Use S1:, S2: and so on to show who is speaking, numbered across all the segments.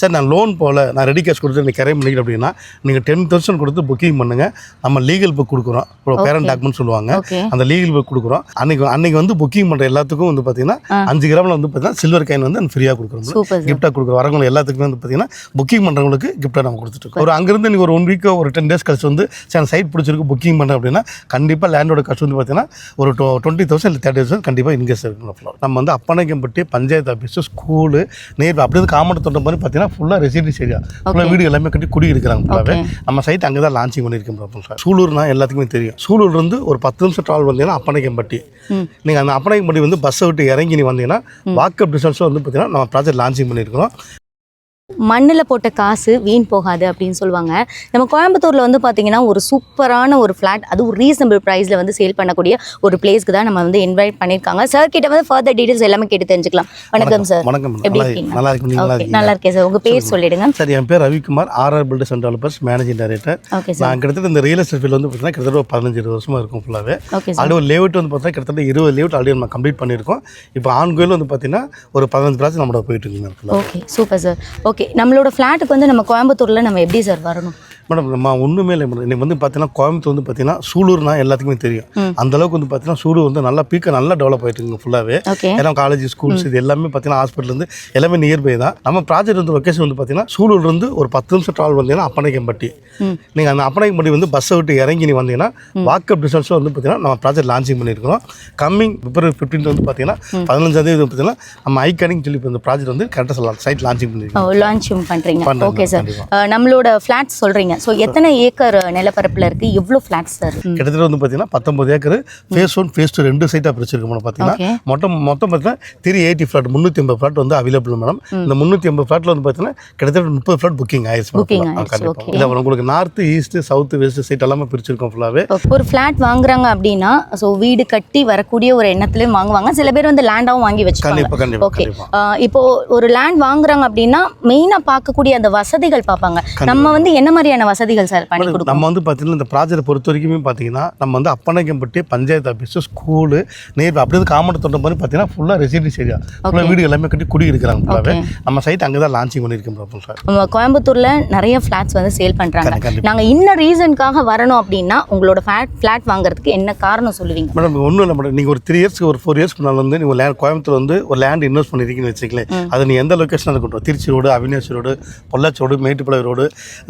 S1: Sir நான் loan போல் நான் ready cash கொடுத்து நீங்கள் கரையை பண்ணிக்கிறேன் அப்படின்னா நீங்கள் 10,000 கொடுத்து புக்கிங் பண்ணுங்கள். நம்ம லீகல் புக் கொடுக்குறோம், இப்போ பேரண்ட் டாக்குமெண்ட் சொல்லுவாங்க, அந்த லீகல் புக் கொடுக்குறோம். அன்னைக்கு வந்து புக்கிங் பண்ணுற எல்லாத்துக்கும் வந்து பார்த்தீங்கன்னா 5 கிராமில் வந்து பார்த்தீங்கன்னா சில்வர் காயின் வந்து ஃப்ரீயாக கொடுக்குறோம், கிஃப்ட்டாக கொடுக்குறோம். வரவங்க எல்லாத்துக்குமே வந்து பார்த்தீங்கன்னா புக்கிங் பண்ணுறவங்களுக்கு கிஃப்ட்டாக நம்ம கொடுத்துட்டு ஒரு அங்கேருந்து நீங்கள் ஒரு 1 வீக்கோ ஒரு 10 டேஸ் கழிச்சு வந்து சார் சைட் பிடிச்சிருக்கு புக்கிங் பண்ணுறேன் அப்படின்னா கண்டிப்பாக லேண்டோட காஸ்ட் வந்து பார்த்தீங்கன்னா ஒரு 20,000 இல்லை 30,000 கண்டிப்பாக இன்கேஸ் இருக்கணும். நம்ம வந்து அப்பனைக்கம்பட்டி பஞ்சாயத்து ஆஃபீஸு ஸ்கூலு நேர் அப்படியே காமன் தோட்டம் மாதிரி பார்த்தீங்கன்னா ஃபுல்லாக ரெசிடென்சி ஏரியா, ஃபுல்லாக வீடு எல்லாமே கட்டி குடி இருக்கிறாங்க ஃபுல்லாகவே. நம்ம சைட் அங்கே தான் லான்ச்சிங் பண்ணியிருக்கோம் சார். சூலூர்னா எல்லாத்துக்குமே தெரியும். சூலூர்லேருந்து ஒரு 10 நிமிஷம் ட்ராவல் வந்தீங்கன்னா அப்பனைக்கம்பட்டி. நீங்கள் அந்த அப்பனைக்கம்பட்டி வந்து பஸ்ஸை விட்டு இறங்கி நீ வந்தீங்கன்னா வாக்கப் டிஸ்டன்ஸும் வந்து பார்த்தீங்கன்னா நம்ம ப்ராஜெக்ட் லான்ச்சிங் பண்ணியிருக்கிறோம்.
S2: மண்ணில் போட்ட காசு வீண் போகாது அப்படின்னு சொல்லுவாங்க. நம்ம கோயம்புத்தூரில் வந்து பார்த்தீங்கன்னா ஒரு சூப்பரான ஒரு ஃப்ளாட், அது ஒரு ரீசனபிள் ப்ரைஸில் வந்து சேல் பண்ணக்கூடிய ஒரு பிளேஸ்க்கு தான் நம்ம வந்து இன்வைட் பண்ணியிருக்காங்க. சார் கிட்ட வந்து ஃபர்தர் டீடைல்ஸ் எல்லாமே கேட்டு தெரிஞ்சுக்கலாம். வணக்கம் சார்.
S1: வணக்கம்.
S2: எப்படி இருக்கீங்க?
S1: நல்லா இருக்கு.
S2: நல்லா இருக்கேன் சார். உங்கள் பேர் சொல்லிடுங்க.
S1: சார் என் பேர் Ravikumar, RR builders and developers managing director.
S2: Okay sir.
S1: நான் கிட்டத்தட்ட இந்த ரியல் எஸ்டேட் ஃபீல்டு வந்து பார்த்தீங்கன்னா கிட்டத்தட்ட 15-20 வருஷமாக இருக்கும் ஃபுல்லாகவே.
S2: Okay sir.
S1: அது ஒரு லேஅவுட் வந்து பார்த்தீங்கன்னா கிட்டத்தட்ட 20 லேஅவுட் ஆல்ரெடி நம்ம கம்ப்ளீட் பண்ணியிருக்கோம். இப்போ ஆன்கோயில் வந்து பார்த்தீங்கன்னா ஒரு 15 ப்ராஜெக்ட் நம்மளோட போயிட்டு இருக்குங்க.
S2: Okay super sir. ஓகே, நம்மளோட ஃப்ளாட்டுக்கு வந்து நம்ம கோயம்புத்தூரில் நம்ம எப்படி சார் வரணும்?
S1: மேடம் நம்ம ஒன்றுமே இல்லை மேடம். இன்னைக்கு வந்து பார்த்தீங்கன்னா கோயம்புத்தூர் வந்து பார்த்தீங்கன்னா சூலூர்னா எல்லாத்துக்குமே தெரியும். அந்தளவுக்கு வந்து பார்த்தீங்கன்னா சூலூர் வந்து நல்லா பீக்காக நல்லா டெவலப் ஆகிட்டு இருக்குங்க ஃபுல்லாகவே. ஏன்னா காலேஜ் ஸ்கூல்ஸ் இது எல்லாமே பார்த்தீங்கன்னா ஹாஸ்பிட்டல் எல்லாமே நியர்பை தான். நம்ம ப்ராஜெக்ட் வந்து லொக்கேஷன் வந்து பார்த்தீங்கன்னா சூலூர்லேருந்து ஒரு 10 நிமிஷம் ட்ராவல் வந்தீங்கன்னா அப்பனைக்கம்பட்டி. நீங்கள் அந்த அப்பனைக்கம்பட்டி வந்து பஸ்ஸை விட்டு இறங்கி நீ வந்தீங்கன்னா வாக்கப் டிஸ்டன்ஸும் வந்து பார்த்தீங்கன்னா நம்ம ப்ராஜெக்ட் லான்ச்சிங் பண்ணியிருக்கிறோம். கம்மிங் February 15 வந்து பார்த்தீங்கன்னா 15ஆம் தேதி பார்த்தீங்கன்னா நம்ம ஐகானிக் சொல்லி இந்த ப்ராஜெக்ட் வந்து கரெக்டாக சொல்லலாம் சைட் லான்ச்சிங் பண்ணியிருக்கோம்.
S2: லான்ச்சிங் பண்ணுறீங்க. Okay sir. நம்மளோட ஃப்ளாட்ஸ் சொல்கிறீங்க. ஸோ எத்தனை ஏக்கர் நிலப்பரப்பில் இருக்குது, எவ்வளோ ஃப்ளாட்ஸ் சார்?
S1: கிட்டத்தட்ட வந்து பார்த்தீங்கன்னா 19 ஏக்கர். ஃபேஸ் 1 ஃபேஸ் 2 2 சைட்டாக பிரிச்சிருக்கு மேடம். பார்த்தீங்கன்னா மொத்தம் பார்த்தீங்கன்னா 380 ஃப்ளாட் 380 ஃப்ளாட் வந்து அவைலபிள் மேடம். இந்த 380 ஃப்ளாட்டில் வந்து பார்த்தீங்கன்னா கிட்டத்தட்ட 30 ஃப்ளாட் புக்கிங் ஆயிடுச்சு. இல்லை உங்களுக்கு north east south west side எல்லாமே பிரிச்சிருக்கோம் ஃபுல்லாகவே.
S2: ஒரு ஃப்ளாட் வாங்குறாங்க அப்படின்னா ஸோ வீடு கட்டி வரக்கூடிய ஒரு எண்ணத்துலேயும் வாங்குவாங்க. சில பேர் வந்து லேண்டாகவும் வாங்கி வச்சுருக்காங்க.
S1: கண்டிப்பாக.
S2: ஓகே, இப்போ ஒரு லேண்ட் வாங்குறாங்க அப்படின்னா மெயினாக பார்க்கக்கூடிய அந்த வசதிகள் பார்ப்பாங்க. நம்ம வந்து என்ன மாதிரியான வசதிகள் சார் பண்ணி கொடுக்கணும்?
S1: நம்ம வந்து பார்த்தீங்கன்னா இந்த ப்ராஜெக்ட் பொறுத்த வரைக்குமே பார்த்தீங்கன்னா நம்ம வந்து அப்பனைக்கம்பட்டி பஞ்சாயத்து ஆஃபீஸு ஸ்கூலு நேர் அப்படியே காமன் தோட்டம் மாதிரி பார்த்தீங்கன்னா ஃபுல்லாக ரெசிடென்சி ஏரியா, ஃபுல்லாக வீடு எல்லாமே கட்டி குடி இருக்கிறாங்க ஃபுல்லாகவே. நம்ம சைட் அங்கே தான் லான்ச்சிங் பண்ணியிருக்கோம் சார்.
S2: நம்ம கோயம்புத்தூரில் நிறைய ஃப்ளாட்ஸ் வந்து சேல் பண்ணுறாங்க. நாங்கள் இன்ன ரீசனுக்காக வரணும் அப்படின்னா உங்களோட ஃப்ளாட் வாங்குறதுக்கு என்ன காரணம் சொல்லுவீங்க?
S1: மேடம் ஒன்றும் இல்லை மேடம். நீங்கள் ஒரு 3 இயர்ஸ்க்கு ஒரு 4 இயர்ஸ்க்கு முன்னால் வந்து நீங்கள் லேண்ட் கோயம்புத்தூர் வந்து ஒரு லேண்ட் இன்வெஸ்ட் பண்ணியிருக்கீங்கன்னு வச்சுக்கலேன். அது நீ எந்த லொக்கேஷனில் இருக்கட்டும், Trichy road, Avinashi road, Pollachi road, Mettupalayam road,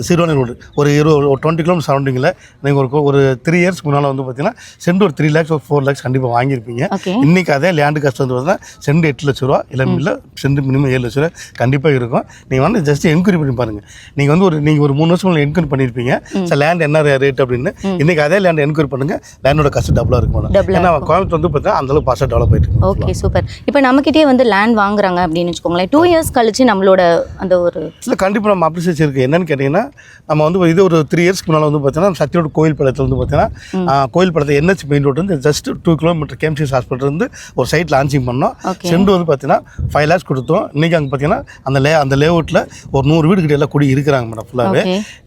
S1: Siruvani road, ஒரு 20 கிலோமீட்டர் சரௌண்டிங்கில் நீங்கள் ஒரு 3 இயர்ஸ்க்கு முன்னால் வந்து பார்த்தீங்கன்னா சென்ட் ஒரு 3 lakhs ஒரு 4 lakhs கண்டிப்பாக வாங்கியிருப்பீங்க. இன்றைக்கி அதே லேண்டு காஸ்ட் வந்து பார்த்தீங்கன்னா சென்ட் 8 லட்ச ரூபா, இல்லை சென்ட் மினிமம் 7 லட்ச ரூபா கண்டிப்பாக இருக்கும். நீங்கள் வந்து ஜஸ்ட் என்கொயரி பண்ணி பாருங்கள். நீங்கள் வந்து நீங்கள் ஒரு 3 வருஷம் என்கொயரி பண்ணியிருப்பீங்க சார் லேண்ட் என்ன ரேட் அப்படின்னு. இன்றைக்கி அதே லேண்ட் என்கொயரி பண்ணுங்கள், லேண்டோட காஸ்ட் டபுளாக இருக்கும். ஏன்னா கோயம்புத்தூர் வந்து பார்த்தீங்கன்னா அந்தளவுக்கு பாஸ்ட்டாக டெவலப் ஆகிட்டு இருக்கு.
S2: Okay super. இப்போ நம்மக்கிட்டே வந்து லேண்ட் வாங்குறாங்க அப்படின்னு வச்சுக்கோங்களேன், 2 இயர்ஸ் கழிச்சு நம்மளோட அந்த ஒரு
S1: இல்லை கண்டிப்பாக நம்ம அப்ரிசியேஷன் இருக்குது. என்னன்னு கேட்டிங்கன்னா நம்ம வந்து இது ஒரு 3 இயர்ஸ்க்கு முன்னால் வந்து பார்த்தீங்கன்னா சத்தியோட கோயில் படத்தில் வந்து பார்த்தீங்கன்னா கோயில் படத்தை NH மெயின் ரோடு வந்து ஜஸ்ட் 2 கிலோமீட்டர் கேம்சிஎஸ் ஹாஸ்பிட்டல் இருந்து ஒரு சைட் லான்ச்சிங் பண்ணோம். சென்ட் வந்து பார்த்தீங்கன்னா 5 lakhs கொடுத்தோம். இன்றைக்கி அங்கே பார்த்தீங்கன்னா அந்த லேஅவுட்டில் ஒரு 100 வீடு கிட்ட எல்லாம் கூடி இருக்கிறாங்க மேடம் ஃபுல்லாகவே.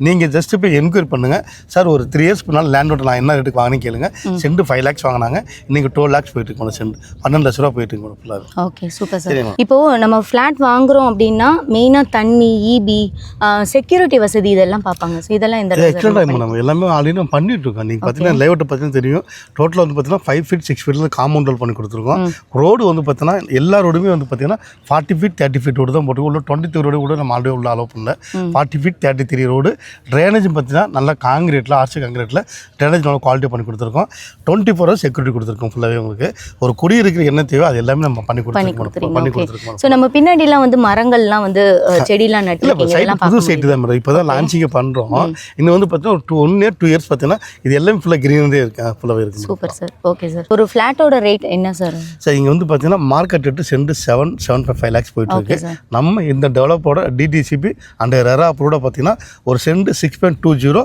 S1: நீங்கள் ஜஸ்ட் போய் என்கொயரி பண்ணுங்கள் சார். ஒரு 3 இயர்ஸ்க்கு முன்னால் லேண்டோட நான் என்ன ரேட்டுக்கு வாங்கினு கேளுங்க. சென்ட் 5 lakhs வாங்கினாங்க, இன்றைக்கி 12 lakhs போயிட்டு இருக்கோம். சென்ட் 12 லட்ச ரூபா போயிட்டு இருக்கோம் ஃபுல்லாக.
S2: Okay super sir. இப்போது நம்ம ஃப்ளாட் வாங்குகிறோம் அப்படின்னா மெயினாக தண்ணி, EB, செக்யூரிட்டி வசதி இதெல்லாம் பார்ப்பாங்க. ஸோ இதெல்லாம் இந்த
S1: நம்ம எல்லாமே ஆல்ரெடி நம்ம பண்ணிட்டு இருக்கோம். நீங்கள் பார்த்தீங்கன்னா லேஅவுட்டை பார்த்தீங்கன்னா தெரியும். டோட்டலாக வந்து பார்த்தீங்கன்னா 5 feet 6 feet காம்பவுண்ட் வால் பண்ணி கொடுத்துருக்கோம். ரோடு வந்து பார்த்தீங்கன்னா எல்லா ரோடுமே வந்து பார்த்தீங்கன்னா 40 feet 30 feet ரோடு தான் போட்டு உள்ள 23 ரோடு கூட நம்ம ஆல்ரெடி உள்ள அலோவ் பண்ணல. 40 feet 33 ரோடு. ட்ரைனேஜ் பார்த்தீங்கன்னா நல்லா காங்கிரீட்டில் ஆர்ச்சி காங்கிரீட்டில் ட்ரைனேஜ் நல்லா குவாலிட்டி பண்ணி கொடுத்துருக்கோம். 24 hours செக்யூரிட்டி கொடுத்துருக்கோம் ஃபுல்லாகவே. உங்களுக்கு ஒரு குடியிருக்கிற என்ன தேவை அது எல்லாமே நம்ம பண்ணி கொடுத்துருக்கோம்.
S2: ஸோ நம்ம பின்னாடிலாம் வந்து மரங்கள்லாம் வந்து செடிலாம் நட்டு
S1: புது சைட்டு தான் மேடம். இப்போ தான் லான்ச்சிங்கை பண்ணுறோம். இன்னும் வந்து பார்த்தீங்கன்னா 1 year 2 years பார்த்தீங்கன்னா இது எல்லாமே ஃபுல்லாக கிரீனரே இருக்கு, ஃபுல்லாகவே இருக்குது.
S2: Super sir. Okay sir. ஒரு ஃப்ளாட்டோட ரேட் என்ன சார்?
S1: சார் இங்கே வந்து பார்த்தீங்கன்னா மார்க்கெட் ரேட்டு சென்ட் 7.5 lakhs போயிட்டு இருக்கு. நம்ம இந்த டெவலப்போட DTCP அண்ட் ரெரா அப்ரூவோட பார்த்தீங்கன்னா ஒரு சென்ட் 6.20.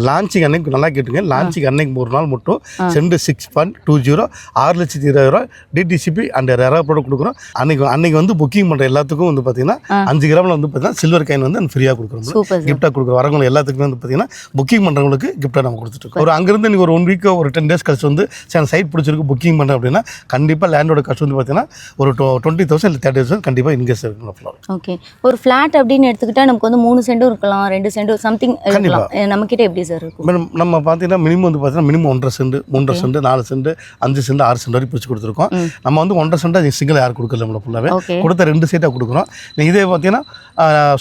S1: லான்ச்சிங் அன்னைக்கு நல்லா கேட்டுங்க. லான்ச்சிங் அன்னைக்கு ஒரு நாள் மட்டும் சென்ட் 6.20 6,20,000 DTCP அண்ட் ரெரா அப்ரூவோட கொடுக்குறோம். அன்னைக்கு வந்து புக்கிங் பண்ணுற எல்லாத்துக்கும் வந்து பார்த்தீங்கன்னா 5 கிராமில் வந்து பார்த்தீங்கன்னா சில்வர் காயின் வந்து ஃப்ரீயாக கொடுக்குறோம், கிஃப்டாக கொடுக்குறோம். வரவங்க எல்லாத்துக்கும் எல்லாத்துக்குமே வந்து பார்த்தீங்கன்னா புக்கிங் பண்ணுறவங்களுக்கு கிஃப்ட்டாக நம்ம கொடுத்துட்ருக்கோம். ஒரு அங்கேருந்து நீங்கள் ஒரு 1 வீக் ஒரு 10 days கழிச்சு வந்து சரி சைட் பிடிச்சிருக்கு புக்கிங் பண்ணுறேன் அப்படின்னா கண்டிப்பாக லேண்டோட காஸ்ட் வந்து பார்த்தீங்கன்னா ஒரு 20,000 இல்லை 30,000 கண்டிப்பாக இன்கேஸ் இருக்கும்.
S2: ஓகே, ஒரு ஃப்ளாட் அப்படின்னு எடுத்துக்கிட்டால் நமக்கு வந்து 3 சென்டும் இருக்கலாம், 2 சென்டும் சம்திங் இருக்கலாம். நம்மக்கிட்ட எப்படி சார் இருக்கும்?
S1: மேடம் நம்ம பார்த்தீங்கன்னா மினிமம் வந்து பார்த்தீங்கன்னா minimum 1.5 cent 3 cent 4 cent 5 cent 6 cent வரைக்கும் பிரிச்சு கொடுத்துருக்கோம். நம்ம வந்து 1.5 சென்ட் சிங்கிள் யாரும் கொடுக்கல நம்மள ஃபுல்லாகவே கொடுத்த 2 சைட்டாக கொடுக்குறோம். இதே பார்த்தீங்கன்னா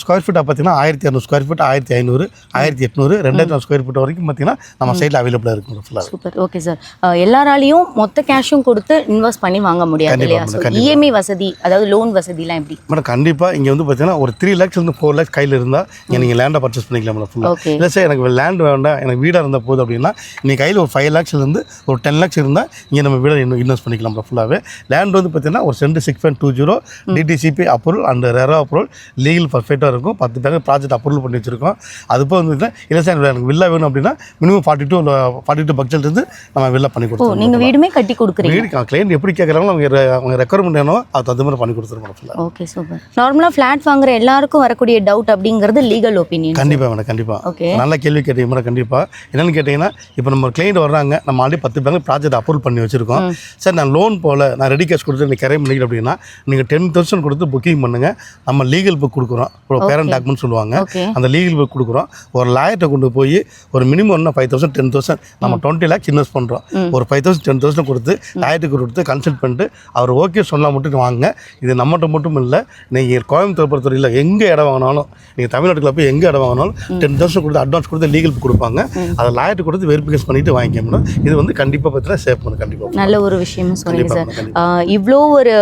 S1: ஸ்கொயர் ஃபீட்டாக பார்த்தீங்கன்னா 1,200 ஸ்கொயர் ஃபீட் 1,500 1,800 2,000 ஸ்கொயர் ஃபீட் வரைக்கும் பார்த்தீங்கன்னா நம்ம சைட்டில் அவைலபிளாக இருக்கும் ஃபுல்லாக.
S2: சூப்பர். ஓகே சார், எல்லாராலையும் மொத்த கேஷும் கொடுத்து இன்வெஸ்ட் பண்ணி வாங்க முடியாது இல்லையா? இஎம்ஐ வசதி, அதாவது லோன் வசதிலாம் எப்படி?
S1: மேடம் கண்டிப்பாக இங்கே வந்து பார்த்தீங்கன்னா ஒரு 3 lakhs இருந்து 4 lakhs கையில் இருந்தால் நீங்கள் லேண்டை பர்ச்சேஸ் பண்ணிக்கலாம் மேடம் ஃபுல்லாக. இல்லை சார் எனக்கு லேண்ட் வேண்டாம், எனக்கு வீடாக இருந்தால் போதும் அப்படின்னா நீங்கள் கையில் ஒரு 5 lakhsலேருந்து ஒரு 10 lakhs இருந்தால் இங்கே நம்ம வீடை இன்வெஸ்ட் பண்ணிக்கலாம் ஃபுல்லாகவே. லேண்ட் வந்து பார்த்தீங்கன்னா ஒரு cent 6.20 DTCP approval and RERA approval legal பர்ஃபெக்டாக இருக்கும். 10 பேர் ப்ராஜெக்ட் அப்ரூவல் பண்ணி வச்சிருக்கோம். அது போக வந்து இல்லை சார் எனக்கு வில்லா வேணும் அப்படின்னா மினிமம் 42 பட்ஜெட் இருந்து நம்ம வில்லா பண்ணி கொடுத்துருவோம்.
S2: நீங்கள் வீடுமே கட்டி கொடுக்குறீங்க?
S1: வீடு கிளைண்ட் எப்படி கேட்குறாங்களோ அவங்க ரெக்குவயர்மெண்ட் வேணும் அது அந்த மாதிரி பண்ணி கொடுத்துருவோம்.
S2: Okay super. நார்மலாக ஃப்ளாட் வாங்குற எல்லாருக்கும் வரக்கூடிய டவுட் அப்படிங்கிறது லீகல் ஒப்பீனியன்.
S1: கண்டிப்பாக மேடம் கண்டிப்பாக.
S2: ஓகே,
S1: நல்ல கேள்வி கேட்டீங்க மேடம். கண்டிப்பாக என்னென்னு கேட்டிங்கன்னா இப்போ நம்ம கிளைண்ட் வர்றாங்க, நம்ம ஆல்ரெடி 10 பேங்க் ப்ராஜெக்ட் அப்ரூவல் பண்ணி வச்சிருக்கோம். சார் நான் லோன் போல் நான் ரெடி கேஷ் கொடுத்து நீங்கள் கிரைம் பண்ணிக்கிறேன் அப்படின்னா நீங்கள் 10,000 கொடுத்து புக்கிங் பண்ணுங்கள். நம்ம லீகல் புக் கொடுக்குறோம், பேரண்ட் டாக்குமெண்ட் சொல்லுவாங்க, அந்த லீகல் புக் கொடுக்குறோம். ஒரு லாயர்கிட்ட கொண்டு போய் ஒரு மினிமம் 5,000 10,000 நம்ம 20 lakhs இன்வெஸ்ட் பண்ணுறோம். ஒரு 5,000 10,000 கொடுத்து லாயர்ட்டுக்கு கொடுத்து கன்சல்ட் பண்ணிட்டு அவர் ஓகே சொன்னால் மட்டும் வாங்க. இது நம்மகிட்ட மட்டும் இல்லை, நீங்கள் கோயம்புத்தூர் பொறுத்தவரையில் எங்கே இடம் வாங்கினாலும் நீங்கள் தமிழ்நாட்டுக்குள்ள போய் எங்கே இடம் வாங்கினாலும் 10,000 கொடுத்து அட்வான்ஸ் கொடுத்து லீகல் புக் கொடுப்பாங்க. அதை லாயர்ட்டு கொடுத்து வெரிஃபிகேஷன் பண்ணிட்டு வாங்கிக்க முடியும். இது வந்து கண்டிப்பாக பார்த்தீங்கன்னா சேஃப் பண்ணு. கண்டிப்பாக நல்ல
S2: ஒரு விஷயமும் சொன்னீங்க சார். இவ்வளோ ஒரு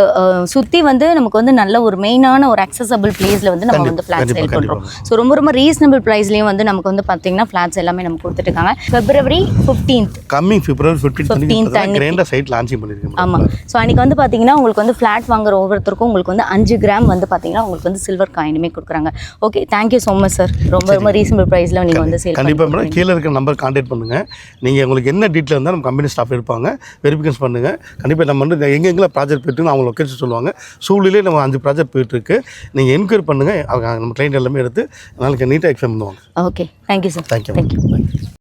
S2: சுற்றி வந்து நமக்கு வந்து நல்ல ஒரு மெயினான ஒரு அக்சசபிள் பிளேஸில் வந்து நம்ம வந்து ஃப்ளாட் சேல் பண்ணுறோம். ஸோ ரொம்ப ரொம்ப ரீசனபிள் ப்ரைஸ்லேயும் வந்து நமக்கு வந்து பார்த்தீங்கன்னா ஃப்ளாட்ஸ் எல்லாமே நமக்கு கொடுத்துட்டு இருக்காங்க. February 15th
S1: coming February 15th கிராண்டா சைட் லான்ச்சிங் பண்ணிருக்கோம்.
S2: ஆமாம். ஸோ அன்றைக்கி வந்து பார்த்தீங்கன்னா உங்களுக்கு வந்து ஃப்ளாட் வாங்குற ஒவ்வொருத்தருக்கும் உங்களுக்கு வந்து 5 கிராம் வந்து பார்த்தீங்கன்னா உங்களுக்கு வந்து சில்வர் காயினுமே கொடுக்குறாங்க. Okay, thank you so much sir. ரொம்ப ரொம்ப ரீசனபிள் ப்ரைஸில் நீங்கள் வந்து சேல்
S1: கண்டிப்பாக மேடம். கீழே இருக்கிற நம்பர் கான்டாக்ட் பண்ணுங்கள். நீங்கள் உங்களுக்கு என்ன டீட்டெயில் இருந்தால் நம்ம கம்பெனி ஸ்டாஃப் இருப்பாங்க, வெரிஃபிகேஷன் பண்ணுங்கள். கண்டிப்பாக நம்ம வந்து எங்கெங்கே ப்ராஜெக்ட் போய்ட்டு அவங்க லொக்கேஷன் சொல்லுவாங்க. சூழ்நிலையே நம்ம 5 ப்ராஜெக்ட் போயிட்டுருக்கு. நீங்கள் என்கொயரி பண்ணுங்கள், அவங்க நம்ம கிளைண்ட் எல்லாமே எடுத்து நாளைக்கு நீட்டாக எக்ஸ்பிளைன் பண்ணுவாங்க.
S2: Okay, thank you sir.
S1: தேங்க்யூ.